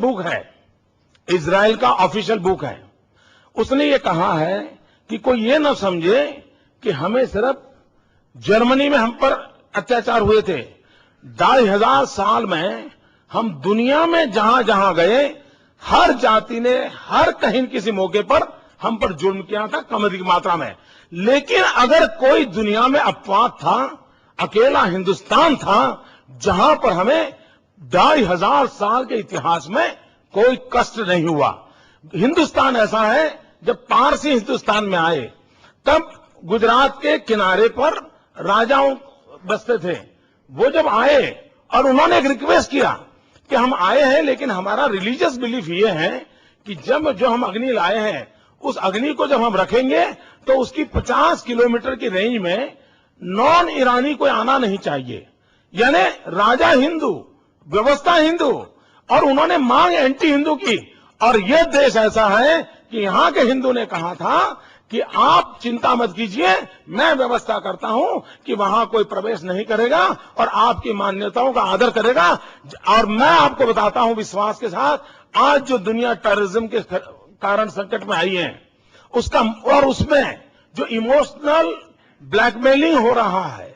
Book है, Israel का official book है। उसने ये कहा है कि कोई ये न समझे कि हमें सिर्फ जर्मनी में हम पर अत्याचार हुए थे। 2500 साल में हम दुनिया में जहां जहां गए, हर जाति ने हर कहीं किसी मौके पर हम पर जुल्म किया था, कम अधिक मात्रा में। लेकिन अगर कोई दुनिया में अपवाद था, अकेला हिंदुस्तान था जहां पर हमें 2500 साल के इतिहास में कोई कष्ट नहीं हुआ। हिंदुस्तान ऐसा है, जब पारसी हिंदुस्तान में आए तब गुजरात के किनारे पर राजाओं बसते थे। वो जब आए और उन्होंने एक रिक्वेस्ट किया कि हम आए हैं, लेकिन हमारा रिलीजियस बिलीफ ये है कि जब जो हम अग्नि लाए हैं उस अग्नि को जब हम रखेंगे तो उसकी 50 किलोमीटर की रेंज में नॉन ईरानी कोई आना नहीं चाहिए। यानी राजा हिंदू, व्यवस्था हिंदू, और उन्होंने मांग एंटी हिंदू की। और यह देश ऐसा है कि यहां के हिंदू ने कहा था कि आप चिंता मत कीजिए, मैं व्यवस्था करता हूं कि वहां कोई प्रवेश नहीं करेगा और आपकी मान्यताओं का आदर करेगा। और मैं आपको बताता हूं विश्वास के साथ, आज जो दुनिया टेररिज्म के कारण संकट में आई है उसका, और उसमें जो इमोशनल ब्लैकमेलिंग हो रहा है,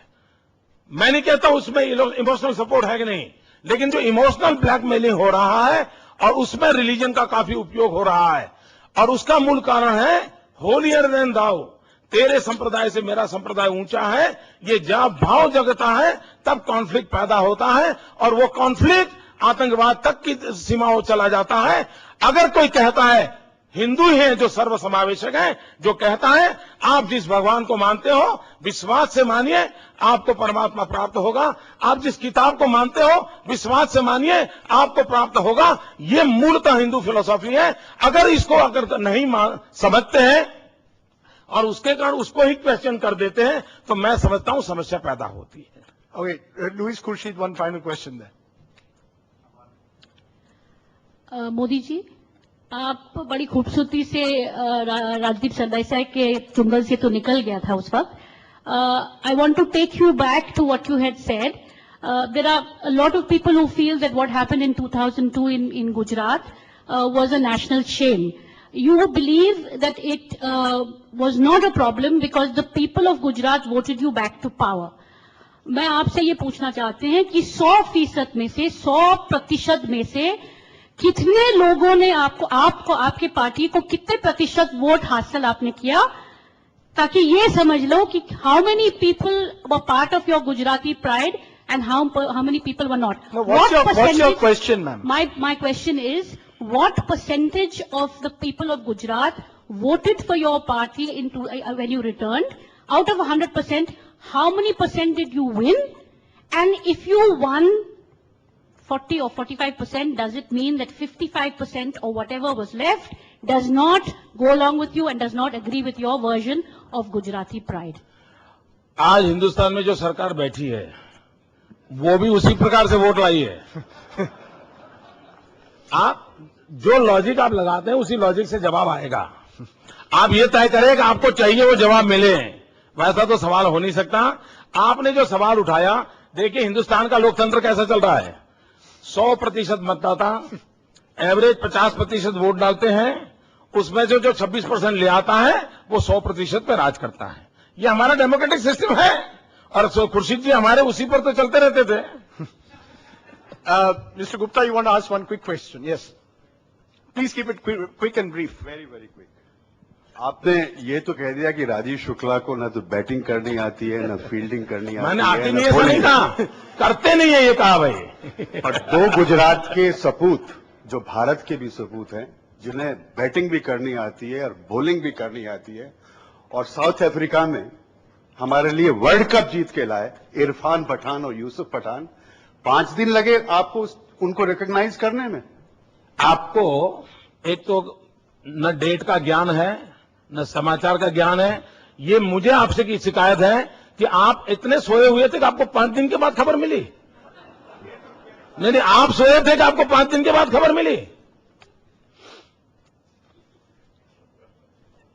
मैं नहीं कहता उसमें इमोशनल सपोर्ट है कि नहीं, लेकिन जो इमोशनल ब्लैकमेलिंग हो रहा है और उसमें रिलीजन का काफी उपयोग हो रहा है, और उसका मूल कारण है होलियर देन दाउ, तेरे संप्रदाय से मेरा संप्रदाय ऊंचा है। ये जब भाव जगता है तब कॉन्फ्लिक्ट पैदा होता है, और वो कॉन्फ्लिक्ट आतंकवाद तक की सीमाओं चला जाता है। अगर कोई कहता है हिंदू ही है जो सर्वसमावेशक है, जो कहता है आप जिस भगवान को मानते हो विश्वास से मानिए आपको परमात्मा प्राप्त होगा, आप जिस किताब को मानते हो विश्वास से मानिए आपको प्राप्त होगा, ये मूलतः हिंदू फिलॉसफी है। अगर इसको अगर नहीं समझते हैं और उसके कारण उसको ही क्वेश्चन कर देते हैं तो मैं समझता हूं समस्या पैदा होती है। Okay, Louis Khurshid, one final question there. Modi ji, आप बड़ी खूबसूरती से राजदीप सरदेसाई के चुंगल से तो निकल गया था उस वक्त। I want to take you back to what you had said. There are a lot of people who feel that what happened in 2002 in Gujarat was a national shame. You believe that it was not a problem because the people of Gujarat voted you back to power. मैं आपसे ये पूछना चाहते हैं कि 100% में से 100% में से कितने लोगों ने आपको आपके पार्टी को कितने प्रतिशत वोट हासिल आपने किया, ताकि ये समझ लो कि how many people were part of your Gujarati pride and how many people were not. What's your question, ma'am? My question is, what percentage of the people of Gujarat voted for your party when you returned? Out of 100%, how many percent did you win? And if you won 40 or 45%, does it mean that 55% or whatever was left does not go along with you and does not agree with your version of Gujarati pride? आज हिंदुस्तान में जो सरकार बैठी है वो भी उसी प्रकार से वोट लाई है। आप जो लॉजिक आप लगाते हैं उसी लॉजिक से जवाब आएगा। आप ये तय करें कि आपको चाहिए वो जवाब मिले, वैसा तो सवाल हो नहीं सकता। आपने जो सवाल उठाया, देखिए हिंदुस्तान का लोकतंत्र कैसा चल रहा है। 100% मतदाता एवरेज 50% वोट डालते हैं, उसमें से जो 26% ले आता है वो 100% पे राज करता है। ये हमारा डेमोक्रेटिक सिस्टम है। और खुर्शीद जी हमारे उसी पर तो चलते रहते थे। Mr. Gupta, you want to ask one quick question? Yes. Please keep it quick and brief. Very, very quick. आपने ये तो कह दिया कि राजीव शुक्ला को ना तो बैटिंग करनी आती है ना फील्डिंग करनी आती है। मैंने आती नहीं ऐसा नहीं कहा, करते नहीं है ये कहा भाई। और 2 गुजरात के सपूत जो भारत के भी सपूत हैं, जिन्हें बैटिंग भी करनी आती है और बॉलिंग भी करनी आती है, और साउथ अफ्रीका में हमारे लिए वर्ल्ड कप जीत के लाए इरफान पठान और यूसुफ पठान, 5 दिन लगे आपको उनको रिकॉग्नाइज करने में। आपको एक तो न डेट का ज्ञान है न समाचार का ज्ञान है। ये मुझे आपसे की शिकायत है कि आप इतने सोए हुए थे कि आपको 5 दिन के बाद खबर मिली। नहीं, आप सोए थे कि आपको 5 दिन के बाद खबर मिली।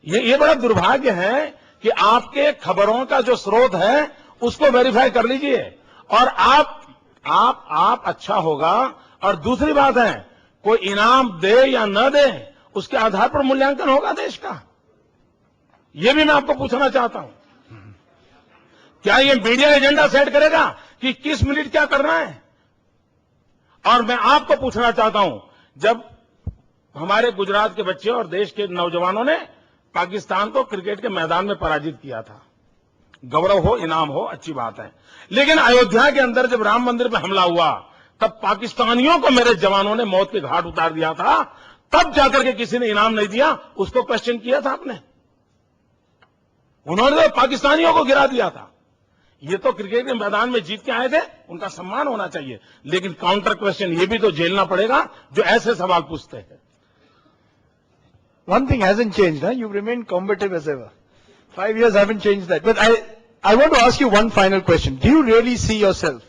ये बड़ा दुर्भाग्य है कि आपके खबरों का जो स्रोत है उसको वेरीफाई कर लीजिए। और आप अच्छा होगा। और दूसरी बात है कोई इनाम दे या न दे, उसके आधार पर मूल्यांकन होगा देश का। यह भी मैं आपको पूछना चाहता हूं, क्या ये मीडिया एजेंडा सेट करेगा कि किस मिनट क्या करना है? और मैं आपको पूछना चाहता हूं, जब हमारे गुजरात के बच्चे और देश के नौजवानों ने पाकिस्तान को क्रिकेट के मैदान में पराजित किया था, गौरव हो, इनाम हो, अच्छी बात है। लेकिन अयोध्या के अंदर जब राम मंदिर पे हमला हुआ, तब पाकिस्तानियों को मेरे जवानों ने मौत के घाट उतार दिया था। तब जाकर के किसी ने इनाम नहीं दिया, उसको क्वेश्चन किया था आपने? उन्होंने तो पाकिस्तानियों को गिरा दिया था। ये तो क्रिकेट के मैदान में जीत के आए थे, उनका सम्मान होना चाहिए। लेकिन काउंटर क्वेश्चन ये भी तो झेलना पड़ेगा जो ऐसे सवाल पूछते हैं। One thing hasn't changed, huh? You've remained combative as ever. 5 years haven't changed that. But I want to ask you one final question. Do you really see yourself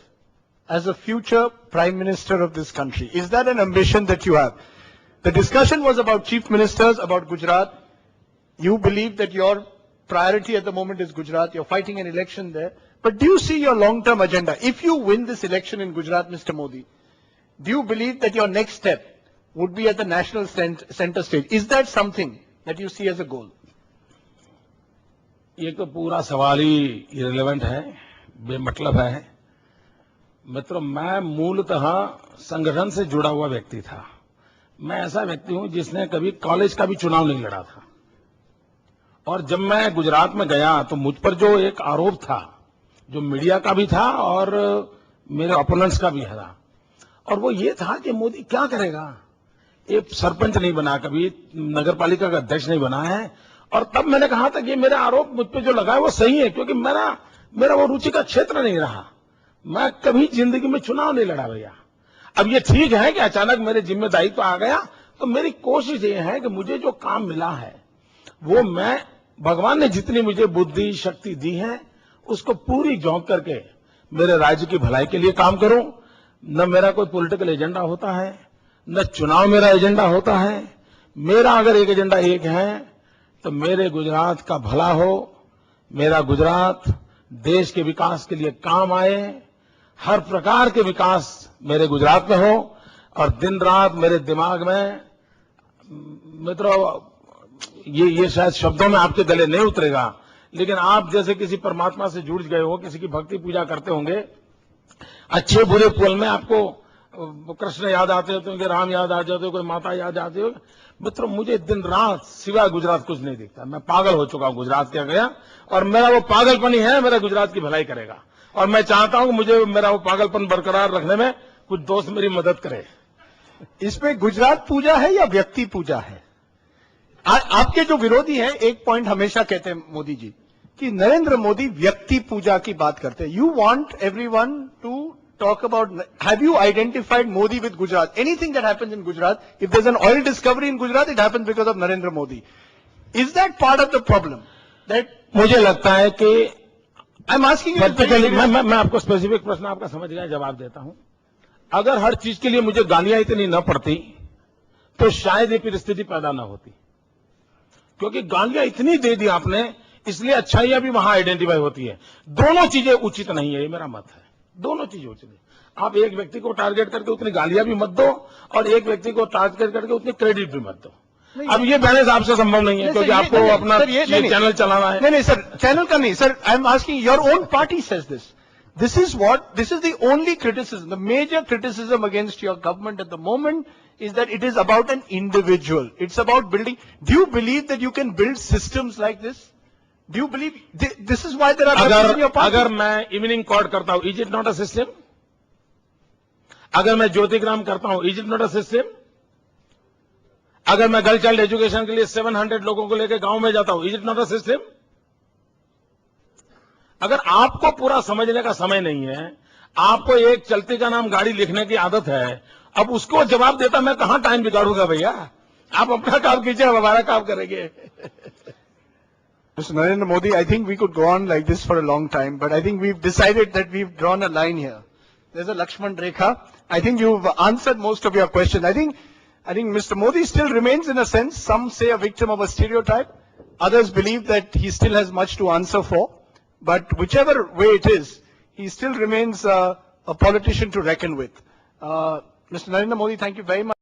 as a future Prime Minister of this country? Is that an ambition that you have? The discussion was about Chief Ministers, about Gujarat. You believe that your priority at the moment is Gujarat. You're fighting an election there. But do you see your long-term agenda? If you win this election in Gujarat, Mr. Modi, do you believe that your next step would be at the national center stage? Is that something that you see as a goal? ये तो पूरा सवाल ही irrelevant है, बेमतलब है। मित्रों, मैं मूलतः संगठन से जुड़ा हुआ व्यक्ति था। मैं ऐसा व्यक्ति हूं जिसने कभी कॉलेज का भी चुनाव नहीं लड़ा था। और जब मैं गुजरात में गया तो मुझ पर जो एक आरोप था, जो मीडिया का भी था और मेरे ओपोनेंट्स का भी था, और वो ये था कि मोदी क्या करेगा, एक सरपंच नहीं बना, कभी नगर पालिका का अध्यक्ष नहीं बना है। और तब मैंने कहा था कि मेरा आरोप मुझ पे जो लगा है वो सही है, क्योंकि मेरा वो रुचि का क्षेत्र नहीं रहा। मैं कभी जिंदगी में चुनाव नहीं लड़ा भैया। अब ये ठीक है कि अचानक मेरे जिम्मेदारी तो आ गया, तो मेरी कोशिश ये है कि मुझे जो काम मिला है वो मैं, भगवान ने जितनी मुझे बुद्धि शक्ति दी है, उसको पूरी झोंक करके मेरे राज्य की भलाई के लिए काम करूं। न मेरा कोई पॉलिटिकल एजेंडा होता है, न चुनाव मेरा एजेंडा होता है। मेरा अगर एक एजेंडा एक है तो मेरे गुजरात का भला हो, मेरा गुजरात देश के विकास के लिए काम आए, हर प्रकार के विकास मेरे गुजरात में हो। और दिन रात मेरे दिमाग में, मित्रों, ये शायद शब्दों में आपके गले नहीं उतरेगा, लेकिन आप जैसे किसी परमात्मा से जुड़ गए हो, किसी की भक्ति पूजा करते होंगे, अच्छे बुरे पल में आपको कृष्ण याद आते होते होंगे, राम याद आ जाते हो, कोई माता याद आती हो। मित्रों, मुझे दिन रात सिवाय गुजरात कुछ नहीं दिखता। मैं पागल हो चुका हूं गुजरात के गया, और मेरा वो पागलपन ही है, मेरा गुजरात की भलाई करेगा। और मैं चाहता हूं कि मुझे मेरा वो पागलपन बरकरार रखने में कुछ दोस्त मेरी मदद करे। इसमें गुजरात पूजा है या व्यक्ति पूजा है? आपके जो विरोधी हैं एक पॉइंट हमेशा कहते हैं मोदी जी कि नरेंद्र मोदी व्यक्ति पूजा की बात करते हैं। You want everyone to talk about, have you identified Modi with Gujarat? Anything that happens in Gujarat, if there's an oil discovery in Gujarat, it happens because of Narendra Modi. Is that part of the problem? That मुझे लगता है कि I'm asking you, मैं आपको specific प्रश्न आपका समझ गया, जवाब देता हूं। अगर हर चीज के लिए मुझे गालियां इतनी न पड़ती तो शायद ये परिस्थिति पैदा न होती, क्योंकि गालियां इतनी दे दी आपने, इसलिए अच्छाइयां भी वहां आइडेंटिफाई होती है। दोनों चीजें उचित नहीं है, ये मेरा मत है। दोनों चीजें उचित है। आप एक व्यक्ति को टारगेट करके उतनी गालियां भी मत दो, और एक व्यक्ति को टारगेट करके उतनी क्रेडिट भी मत दो। अब ये बैलेंस आपसे संभव नहीं है, क्योंकि आपको अपना चैनल चलाना है। नहीं सर, चैनल का नहीं sir, I am asking, your own party says this. This is the only criticism, the major criticism against your government at the moment is that it is about an individual. It's about building. Do you believe that you can build systems like this? Do you believe this is why there are problems in your party? अगर मैं evening cord करता हूं, is it not a system? अगर मैं ज्योतिग्राम करता हूं, is it not a system? अगर मैं गर्ल चाइल्ड एजुकेशन के लिए 700 लोगों को लेकर गांव में जाता हूं, is it not a system? अगर आपको पूरा समझने का समय नहीं है, आपको एक चलती का नाम गाड़ी लिखने की आदत है, अब उसको जवाब देता मैं कहां टाइम बिगाड़ूंगा भैया? आप अपना काम कीजिए, हम हमारा काम करेंगे। Mr. Narendra Modi, I think we could go on like this for a long time, but I think we've decided that we've drawn a line here. There's a Lakshman Rekha. I think you've answered most of your questions. I think Mr. Modi still remains, in a sense, some say a victim of a stereotype. Others believe that he still has much to answer for. But whichever way it is, he still remains a politician to reckon with. Mr. Narendra Modi, thank you very much.